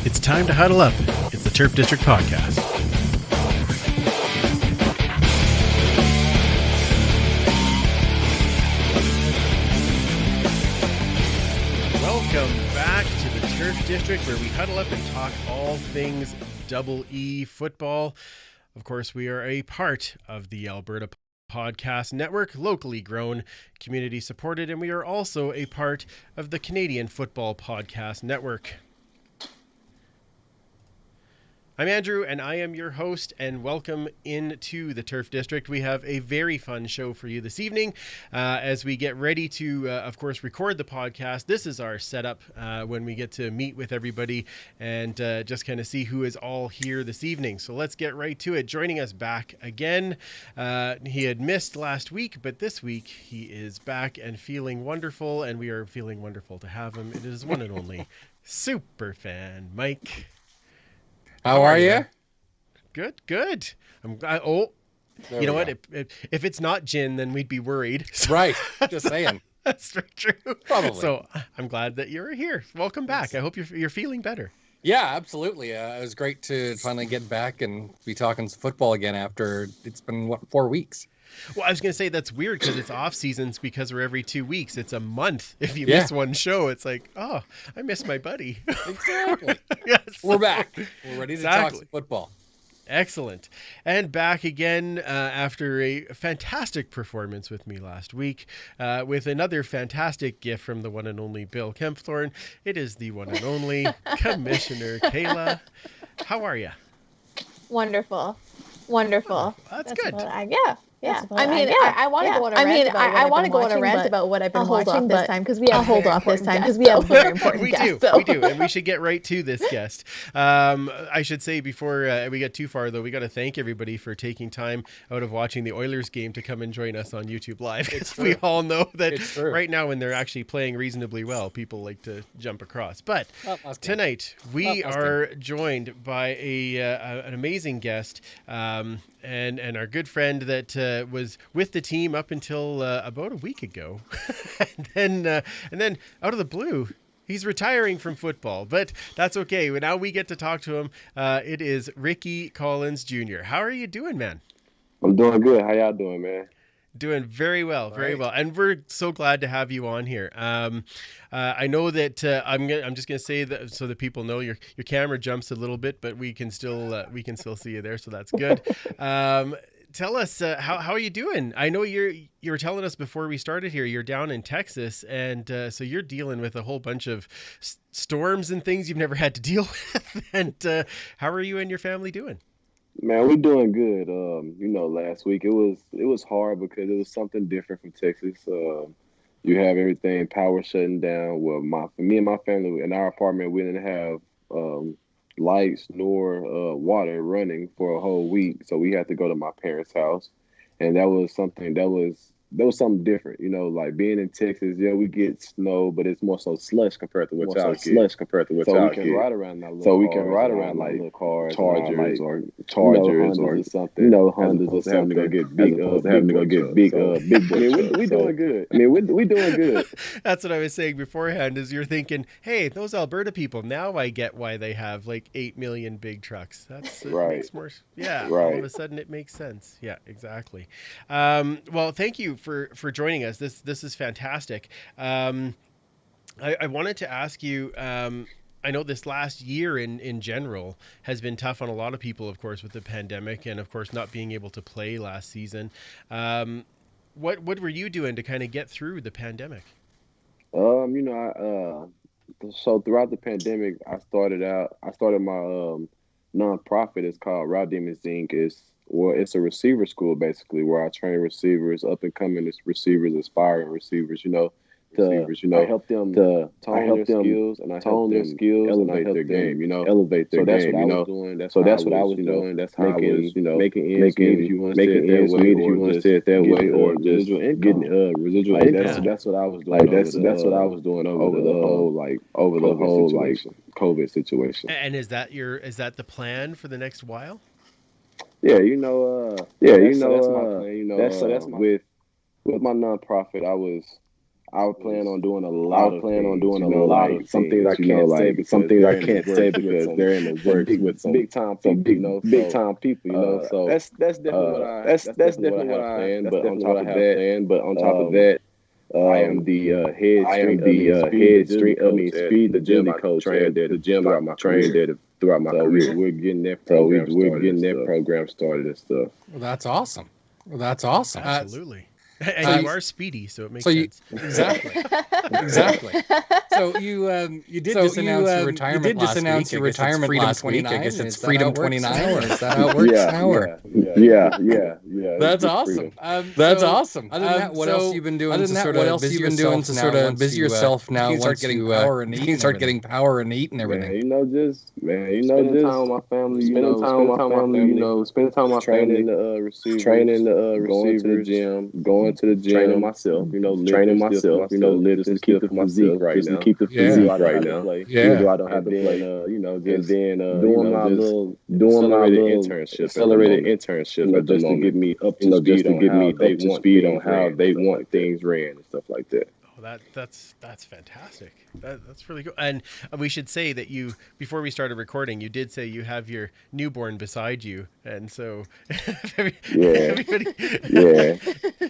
It's time to huddle up. It's the Turf District Podcast. Welcome back to the Turf District, where we huddle up and talk all things Double E football. Of course, we are a part of the Alberta Podcast Network, locally grown, community supported, and we are also a part of the Canadian Football Podcast Network. I'm Andrew, and I am your host, and welcome into the Turf District. We have a very fun show for you this evening as we get ready to, of course, record the podcast. This is our setup when we get to meet with everybody and just kind of see who is all here this evening. So let's get right to it. Joining us back again, he had missed last week, but this week he is back and feeling wonderful, and we are feeling wonderful to have him. It is one and only Superfan Mike. How are you? Good. I'm glad. Oh, you know what? If it's not gin, then we'd be worried. So. Right. Just saying. That's very true. Probably. So I'm glad that you're here. Welcome back. I hope you're feeling better. Yeah, absolutely. It was great to finally get back and be talking football again after it's been 4 weeks. Well, I was going to say that's weird because it's off seasons because we're every 2 weeks. It's a month. If you Yeah. miss one show, it's like, oh, I miss my buddy. Exactly. Yes. We're back. We're ready to talk Exactly. some football. Excellent. And back again after a fantastic performance with me last week with another fantastic gift from the one and only Bill Kempthorne. It is the one and only Commissioner Kayla. How are you? Wonderful. That's good. Yeah. I mean, I want to go on a rant about I want to go on a rant about what I've been watching this but time because we have I'll hold off this time because we have a very important we guest. do, and we should get right to this guest. I should say before we get too far, though, we got to thank everybody for taking time out of watching the Oilers game to come and join us on YouTube Live. We all know that right now when they're actually playing reasonably well, people like to jump across. But tonight we are joined by an amazing guest and our good friend that was with the team up until about a week ago, and then out of the blue, he's retiring from football. But that's okay. Now we get to talk to him. It is Ricky Collins Jr. How are you doing, man? I'm doing good. How y'all doing, man? Doing very well, very well, and we're so glad to have you on here. I know that I'm just gonna say that so that people know your camera jumps a little bit, but we can still see you there, so that's good. Tell us how are you doing? I know you were telling us before we started here you're down in Texas, and so you're dealing with a whole bunch of storms and things you've never had to deal with. And how are you and your family doing? Man, we're doing good. Last week it was hard because it was something different from Texas. You have everything power shutting down. Well, for me and my family in our apartment, we didn't have lights nor water running for a whole week, so we had to go to my parents' house, and that was something different. Like being in Texas, we get snow, but it's more so slush compared to what y'all get. So we can ride around that like little cars, Chargers or something. Hondas or something. Having to go get big. Having to go get big. Big. I mean, we doing good. We doing good. That's what I was saying beforehand. Is you're thinking, hey, those Alberta people. Now I get why they have like 8 million big trucks. That's right. Makes more. Yeah. Right. All of a sudden, it makes sense. Yeah. Exactly. Well, thank you for joining us. This is fantastic. I wanted to ask you. I know this last year in general has been tough on a lot of people, of course, with the pandemic and, of course, not being able to play last season. What were you doing to kind of get through the pandemic? So throughout the pandemic, I started my nonprofit. It's called Raw Demons Inc. It's a receiver school basically where I train receivers, up and coming receivers, aspiring receivers. I help them to tone their skills, and I help them elevate their game. So that's what I was doing. That's what I was doing. That's how I was, making ends meet if you want to say it that way, or just getting residual income. That's what I was doing. That's what I was doing over the whole COVID situation. And is that the plan for the next while? Yeah, that's my plan. With my nonprofit, I would plan on doing a lot of things. Some things I can't say because they're in the works with some big time people. So that's definitely what I have planned. But on top of that, I am the head speed agility coach at the gym I trained at throughout my career. We're getting that program started and stuff. Well, that's awesome. Absolutely. And you are speedy, so it makes sense. Exactly. So you did just announce your retirement last week. I guess it's Freedom 29. Is that how it works now? Yeah. That's awesome. That's awesome. Other than that, what else have you been doing to sort of busy yourself now once you start getting power and eat and everything? Spending time with my family. Spending time with my family. Training the receivers. Going to the gym, training myself, just to keep the physique right now. Even though I don't have to play, and then doing my little internship, just to get me up to speed on how they want things ran and stuff like that. Oh, that's fantastic. That's really cool. And we should say that you, before we started recording, you did say you have your newborn beside you, and so everybody. Yeah.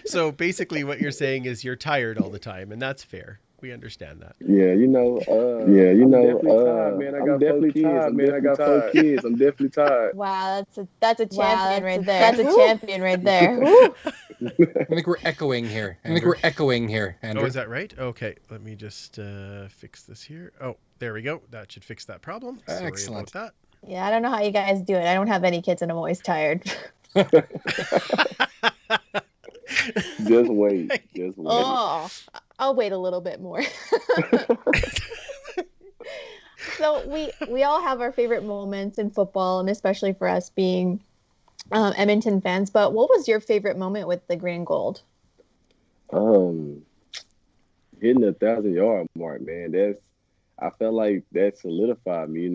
So basically, what you're saying is you're tired all the time, and that's fair. We understand that. Yeah, I'm definitely tired, man. I got 4 kids. I'm definitely tired. Wow, that's a champion right there. That's a champion right there. I think we're echoing here. Andrew. Oh, is that right? Okay, let me just fix this here. Oh, there we go. That should fix that problem. Excellent. Sorry about that. Yeah, I don't know how you guys do it. I don't have any kids, and I'm always tired. Just wait. Oh, I'll wait a little bit more. So we all have our favorite moments in football, and especially for us being Edmonton fans. But what was your favorite moment with the green and gold? Hitting the 1,000-yard mark, man. I felt like that solidified me.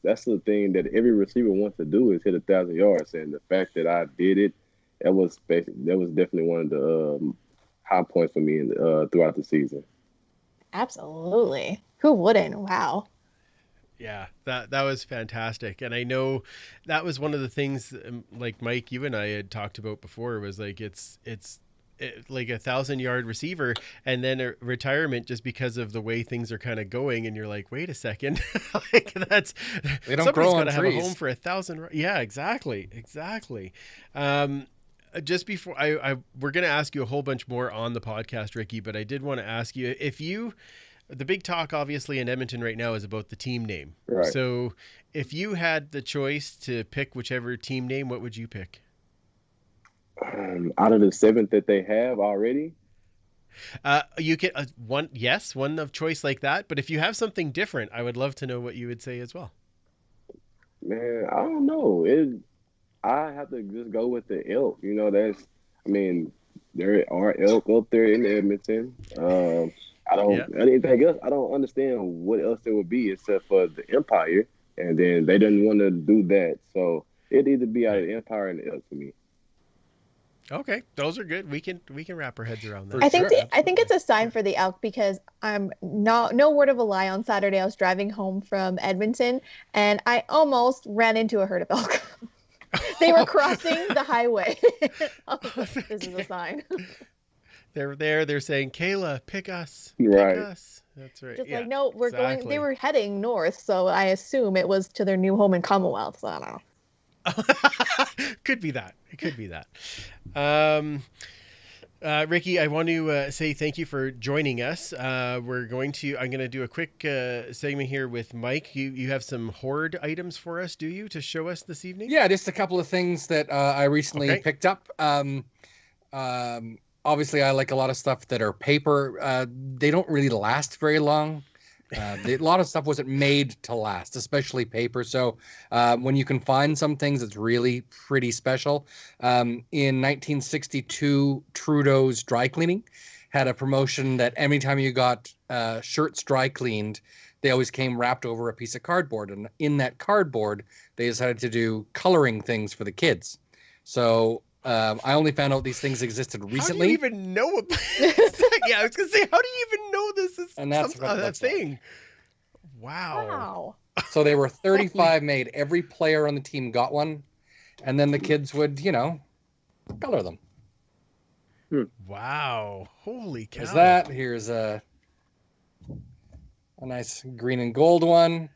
That's the thing that every receiver wants to do is hit 1,000 yards, and the fact that I did it, that was definitely one of the high points for me throughout the season. Absolutely. Who wouldn't? Wow. Yeah, that was fantastic. And I know that was one of the things, like Mike, you and I had talked about before, was like it's like 1,000-yard receiver and then a retirement just because of the way things are kind of going. And you're like, wait a second, like they don't grow on trees. Have a home for 1,000. Yeah, exactly. Just before we're going to ask you a whole bunch more on the podcast, Ricky, but I did want to ask you the big talk obviously in Edmonton right now is about the team name. Right. So if you had the choice to pick whichever team name, what would you pick? Out of the 7 that they have already? You get one of choice like that. But if you have something different, I would love to know what you would say as well. Man, I don't know. I have to just go with the elk. There are elk up there in Edmonton. Anything else, I don't understand what else there would be except for the Empire, and then they didn't want to do that. So it'd either be out of the Empire and the elk for me. Okay, those are good. We can wrap our heads around that. I think it's a sign for the elk because I'm no word of a lie. On Saturday, I was driving home from Edmonton, and I almost ran into a herd of elk. They were crossing the highway. This is a sign. They're there. They're saying, "Kayla, pick us." Right. Pick us. That's right. Just like, no, we're going. They were heading north, so I assume it was to their new home in Commonwealth. So I don't know. Could be that. It could be that. Ricky, I want to say thank you for joining us. I'm going to do a quick segment here with Mike. You have some hoard items for us, do you, to show us this evening? Yeah, just a couple of things that I recently picked up. Obviously, I like a lot of stuff that are paper. They don't really last very long. A lot of stuff wasn't made to last, especially paper. So when you can find some things, it's really pretty special. In 1962, Trudeau's Dry Cleaning had a promotion that every time you got shirts dry cleaned, they always came wrapped over a piece of cardboard. And in that cardboard, they decided to do coloring things for the kids. So I only found out these things existed recently. How do you even know about Yeah, I was going to say, how do you even know this is a thing? Like. Wow. So there were 35 made. Every player on the team got one. And then the kids would, color them. Wow. Holy cow. There's that. Here's a nice green and gold one.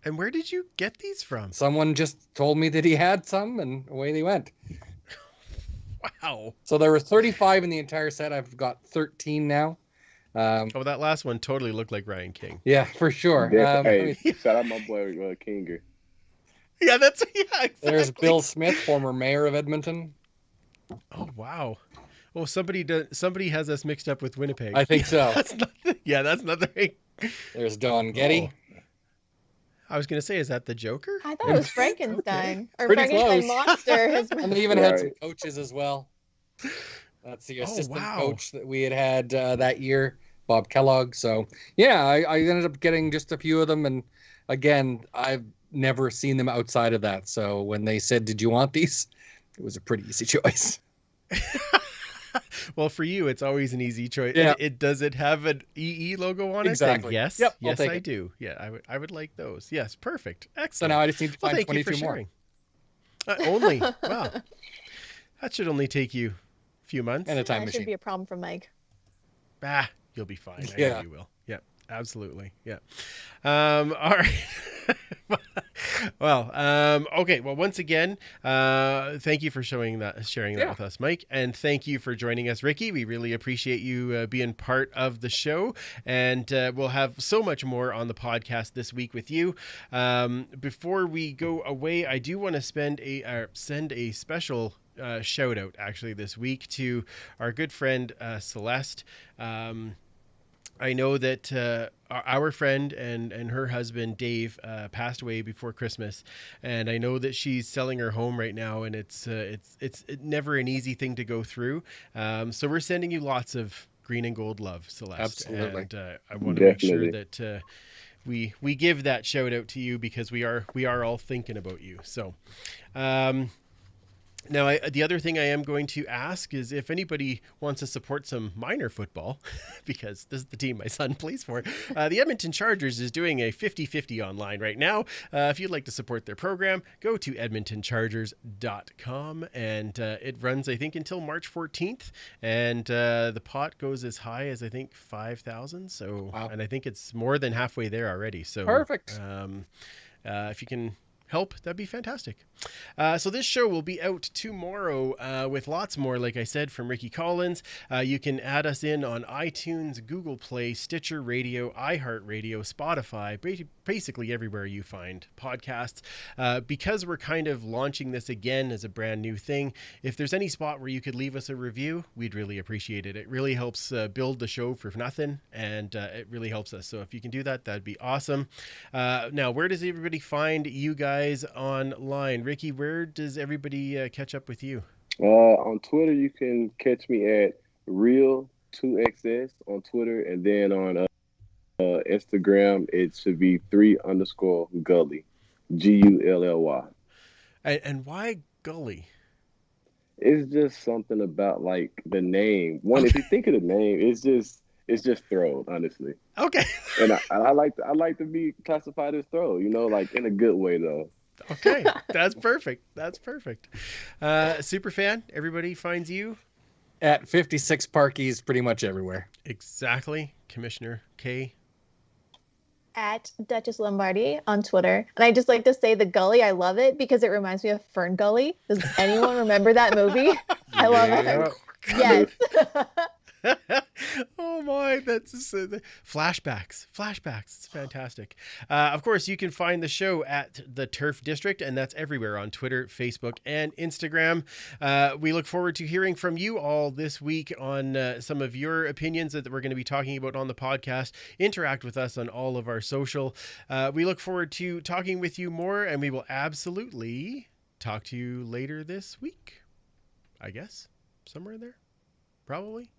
And where did you get these from? Someone just told me that he had some, and away they went. Wow. So there were 35 in the entire set. I've got 13 now. That last one totally looked like Ryan King. Yeah, for sure. Shout out my boy Kinger. Yeah, exactly. There's Bill Smith, former mayor of Edmonton. Oh, wow. Oh, somebody has us mixed up with Winnipeg. I think so. That's nothing. There's Don Getty. I was going to say, is that the Joker? I thought it was Frankenstein. Okay. Or Frankenstein monster. And they even had some coaches as well. That's the assistant coach that we had that year, Bob Kellogg. So, yeah, I ended up getting just a few of them. And, again, I've never seen them outside of that. So when they said, did you want these? It was a pretty easy choice. Well, for you, it's always an easy choice. Yeah. Does it have an EE logo on it? Exactly. Yes. Yep, Yes, I do. Yeah, I would like those. Yes, perfect. Excellent. So now I just need to find thank you 22 for more. sharing. Only. Wow. That should only take you a few months. And a time That machine. should be a problem for Mike. You'll be fine. I Yeah. know you will. Yeah, absolutely. Yeah. All right. Well, okay. Well, once again, thank you for sharing that with us, Mike, and thank you for joining us, Ricky. We really appreciate you being part of the show, and we'll have so much more on the podcast this week with you. Before we go away, I do want to send a special shout out actually this week to our good friend Celeste. I know that our friend and her husband Dave passed away before Christmas, and I know that she's selling her home right now, and it's never an easy thing to go through. So we're sending you lots of green and gold love, Celeste. Absolutely. And I want to make sure that we give that shout out to you, because we are all thinking about you. So. Now, the other thing I am going to ask is if anybody wants to support some minor football, because this is the team my son plays for. The Edmonton Chargers is doing a 50-50 online right now. If you'd like to support their program, go to edmontonchargers.com, and it runs, I think, until March 14th, and the pot goes as high as, I think, 5,000. So, wow. And I think it's more than halfway there already. So perfect. If you can help, that'd be fantastic. So this show will be out tomorrow with lots more, like I said, from Ricky Collins. You can add us in on iTunes, Google Play, Stitcher Radio, iHeartRadio, Spotify, basically everywhere you find podcasts. Because we're kind of launching this again as a brand new thing, if there's any spot where you could leave us a review, we'd really appreciate it. It really helps build the show for nothing, and it really helps us. So if you can do that, that'd be awesome. Now, where does everybody find you guys online? Ricky, where does everybody catch up with you? On Twitter, you can catch me at Real2XS on Twitter, and then on Instagram, it should be 3_Gully, Gully. And why Gully? It's just something about like the name. One, if you think of the name, it's just Throw, honestly. Okay. And I like to be classified as Throw, like in a good way though. Okay, that's perfect. That's perfect. Superfan, everybody finds you at 56 Parkies pretty much everywhere. Exactly. Commissioner K. At Duchess Lombardi on Twitter. And I just like to say the Gully, I love it because it reminds me of Fern Gully. Does anyone remember that movie? I love it. Yes. Oh my, that's flashbacks. It's fantastic. Of course, you can find the show at the Turf District, and that's everywhere on Twitter, Facebook, and Instagram. We look forward to hearing from you all this week on some of your opinions that we're going to be talking about on the podcast. Interact with us on all of our social. We look forward to talking with you more, and we will absolutely talk to you later this week. I guess somewhere in there, probably.